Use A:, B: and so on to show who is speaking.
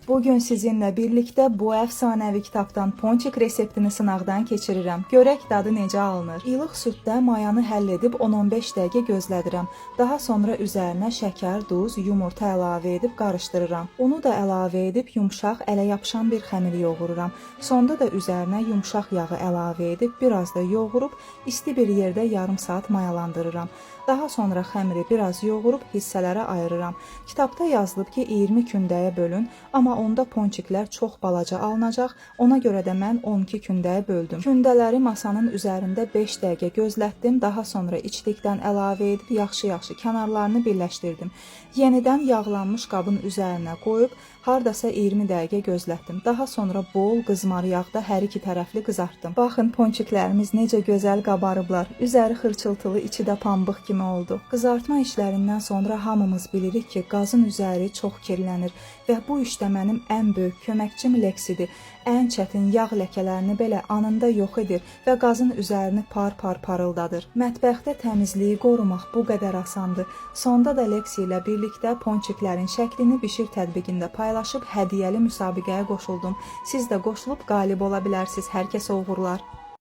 A: Bugün sizinlə birlikdə bu əfsanəvi kitabdan ponçik reseptini sınaqdan keçirirəm. Görək dadı necə alınır. İlıq süddə mayanı həll edib 10-15 dəqiqə gözlədirəm. Daha sonra üzərinə şəkər, duz, yumurta əlavə edib qarışdırıram. Unu da əlavə edib yumşaq, ələ yapışan bir xəmir yoğururam. Sonda da üzərinə yumşaq yağı əlavə edib biraz da yoğurub isti bir yerdə yarım saat mayalandırıram. Daha sonra xəmiri biraz yoğurub hissələrə ayırıram. Kitabda yazılıb ki 20 kündəyə bölün, amma onda ponçiklər çox balaca alınacaq, ona görə də mən 12 kündəyə böldüm. Kündələri masanın üzərində 5 dəqiqə gözlətdim, daha sonra içlikdən əlavə edib yaxşı-yaxşı kənarlarını birləşdirdim. Yenidən yağlanmış qabın üzərinə qoyub hardasa 20 dəqiqə gözlətdim. Daha sonra bol qızmar yağda hər iki tərəfli qızartdım. Baxın, ponçiklərimiz necə gözəl qabarıblar. Üzəri xırçıltılı, içi də pambıq kimi oldu. Qızartma işlərindən sonra hamımız bilirik ki, qazın üzəri çox kirlənir və bu işdə mənim ən böyük köməkçim Leksidir. Ən çətin yağ ləkələrini belə anında yox edir və qazın üzərini par-par parıldadır. Mətbəxdə təmizliyi qorumaq bu qədər asandır. Sonda da Leksi ilə birlikdə ponçiklərin şəklini bişir tətbiqində paylaşıb hədiyyəli müsabiqəyə qoşuldum. Siz də qoşulub qalib ola bilərsiniz. Hər kəsə uğurlar.